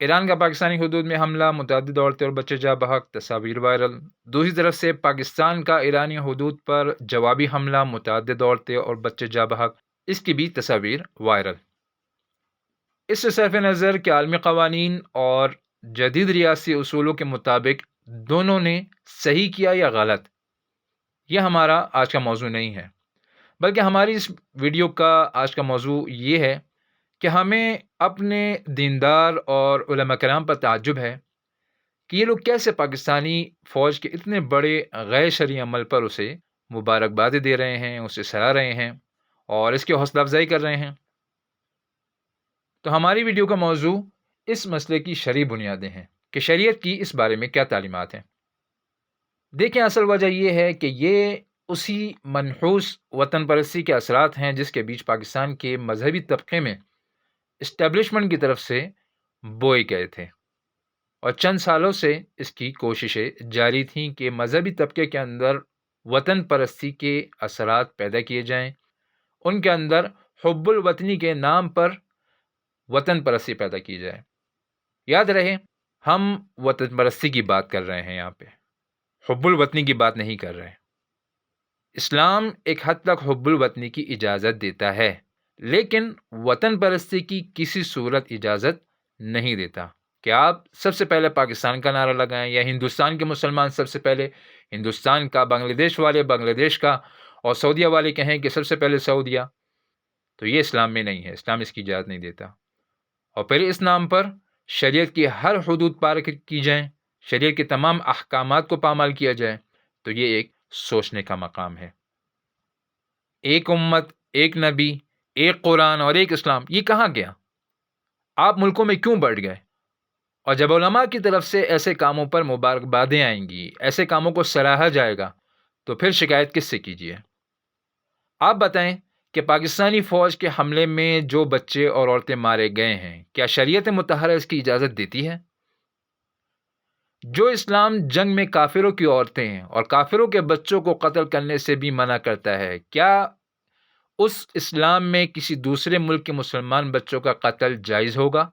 ایران کا پاکستانی حدود میں حملہ، متعدد عورتیں اور بچے جاں بحق، تصاویر وائرل۔ دوسری طرف سے پاکستان کا ایرانی حدود پر جوابی حملہ، متعدد عورتیں اور بچے جاں بحق، اس کی بھی تصاویر وائرل۔ اس سے صرف نظر کہ عالمی قوانین اور جدید ریاسی اصولوں کے مطابق دونوں نے صحیح کیا یا غلط، یہ ہمارا آج کا موضوع نہیں ہے، بلکہ ہماری اس ویڈیو کا آج کا موضوع یہ ہے کہ ہمیں اپنے دیندار اور علماء کرام پر تعجب ہے کہ یہ لوگ کیسے پاکستانی فوج کے اتنے بڑے غیر شرعی عمل پر اسے مبارکباد دے رہے ہیں، اسے سراہ رہے ہیں اور اس کی حوصلہ افزائی کر رہے ہیں۔ تو ہماری ویڈیو کا موضوع اس مسئلے کی شرعی بنیادیں ہیں کہ شریعت کی اس بارے میں کیا تعلیمات ہیں۔ دیکھیں، اصل وجہ یہ ہے کہ یہ اسی منحوس وطن پرستی کے اثرات ہیں جس کے بیچ پاکستان کے مذہبی طبقے میں اسٹیبلشمنٹ کی طرف سے بوئے گئے تھے، اور چند سالوں سے اس کی کوششیں جاری تھیں کہ مذہبی طبقے کے اندر وطن پرستی کے اثرات پیدا کیے جائیں، ان کے اندر حب الوطنی کے نام پر وطن پرستی پیدا کی جائے۔ یاد رہے، ہم وطن پرستی کی بات کر رہے ہیں، یہاں پہ حب الوطنی کی بات نہیں کر رہے۔ اسلام ایک حد تک حب الوطنی کی اجازت دیتا ہے، لیکن وطن پرستی کی کسی صورت اجازت نہیں دیتا کہ آپ سب سے پہلے پاکستان کا نعرہ لگائیں، یا ہندوستان کے مسلمان سب سے پہلے ہندوستان کا، بنگلہ دیش والے بنگلہ دیش کا، اور سعودیہ والے کہیں کہ سب سے پہلے سعودیہ۔ تو یہ اسلام میں نہیں ہے، اسلام اس کی اجازت نہیں دیتا۔ اور پھر اس نام پر شریعت کی ہر حدود پار کی جائیں، شریعت کے تمام احکامات کو پامال کیا جائے، تو یہ ایک سوچنے کا مقام ہے۔ ایک امت، ایک نبی، ایک قرآن اور ایک اسلام، یہ کہاں گیا؟ آپ ملکوں میں کیوں بڑھ گئے؟ اور جب علماء کی طرف سے ایسے کاموں پر مبارکبادیں آئیں گی، ایسے کاموں کو سراہا جائے گا، تو پھر شکایت کس سے کیجیے؟ آپ بتائیں کہ پاکستانی فوج کے حملے میں جو بچے اور عورتیں مارے گئے ہیں، کیا شریعت مطہرہ اس کی اجازت دیتی ہے؟ جو اسلام جنگ میں کافروں کی عورتیں اور کافروں کے بچوں کو قتل کرنے سے بھی منع کرتا ہے، کیا اس اسلام میں کسی دوسرے ملک کے مسلمان بچوں کا قتل جائز ہوگا؟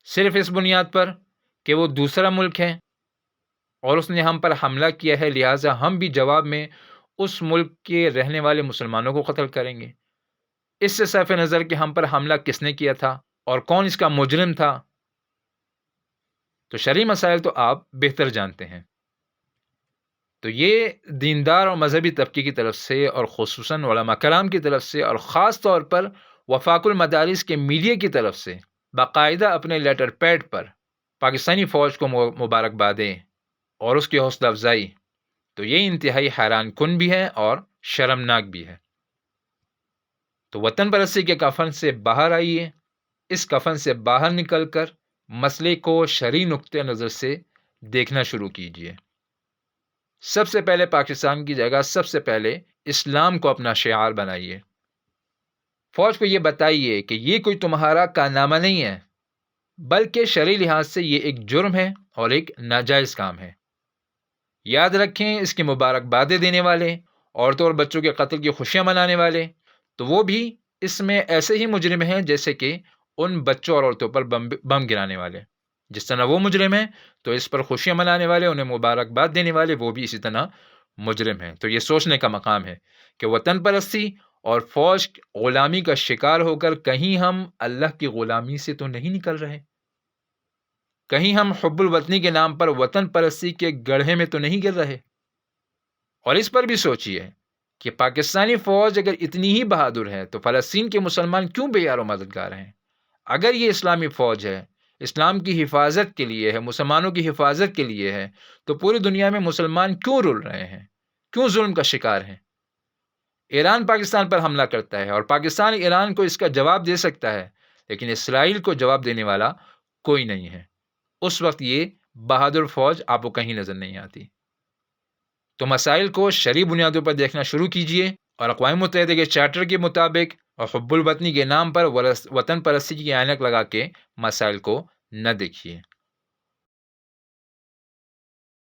صرف اس بنیاد پر کہ وہ دوسرا ملک ہے اور اس نے ہم پر حملہ کیا ہے، لہٰذا ہم بھی جواب میں اس ملک کے رہنے والے مسلمانوں کو قتل کریں گے۔ اس سے صرف نظر کہ ہم پر حملہ کس نے کیا تھا اور کون اس کا مجرم تھا، تو شرعی مسائل تو آپ بہتر جانتے ہیں۔ تو یہ دیندار اور مذہبی طبقے کی طرف سے، اور خصوصاً علماء کرام کی طرف سے، اور خاص طور پر وفاق المدارس کے میڈیا کی طرف سے باقاعدہ اپنے لیٹر پیڈ پر پاکستانی فوج کو مبارکبادیں اور اس کی حوصلہ افزائی، تو یہ انتہائی حیران کن بھی ہے اور شرمناک بھی ہے۔ تو وطن پرستی کے کفن سے باہر آئیے، اس کفن سے باہر نکل کر مسئلے کو شرعی نقطہ نظر سے دیکھنا شروع کیجیے۔ سب سے پہلے پاکستان کی جگہ سب سے پہلے اسلام کو اپنا شعار بنائیے۔ فوج کو یہ بتائیے کہ یہ کوئی تمہارا کارنامہ نہیں ہے، بلکہ شرعی لحاظ سے یہ ایک جرم ہے اور ایک ناجائز کام ہے۔ یاد رکھیں، اس کی مبارکبادیں دینے والے، عورتوں اور بچوں کے قتل کی خوشیاں منانے والے، تو وہ بھی اس میں ایسے ہی مجرم ہیں جیسے کہ ان بچوں اور عورتوں پر بم گرانے والے۔ جس طرح وہ مجرم ہیں، تو اس پر خوشیاں منانے والے، انہیں مبارکباد دینے والے، وہ بھی اسی طرح مجرم ہیں۔ تو یہ سوچنے کا مقام ہے کہ وطن پرستی اور فوج غلامی کا شکار ہو کر کہیں ہم اللہ کی غلامی سے تو نہیں نکل رہے، کہیں ہم حب الوطنی کے نام پر وطن پرستی کے گڑھے میں تو نہیں گر رہے۔ اور اس پر بھی سوچئے کہ پاکستانی فوج اگر اتنی ہی بہادر ہے تو فلسطین کے مسلمان کیوں بے یار و مددگار ہیں؟ اگر یہ اسلامی فوج ہے، اسلام کی حفاظت کے لیے ہے، مسلمانوں کی حفاظت کے لیے ہے، تو پوری دنیا میں مسلمان کیوں رل رہے ہیں، کیوں ظلم کا شکار ہیں؟ ایران پاکستان پر حملہ کرتا ہے اور پاکستان ایران کو اس کا جواب دے سکتا ہے، لیکن اسرائیل کو جواب دینے والا کوئی نہیں ہے۔ اس وقت یہ بہادر فوج آپ کو کہیں نظر نہیں آتی۔ تو مسائل کو شرعی بنیادوں پر دیکھنا شروع کیجئے، اور اقوام متحدہ کے چارٹر کے مطابق اور حب الوطنی کے نام پر وطن پرستی کی عینک لگا کے مسائل کو نہ دیکھیے۔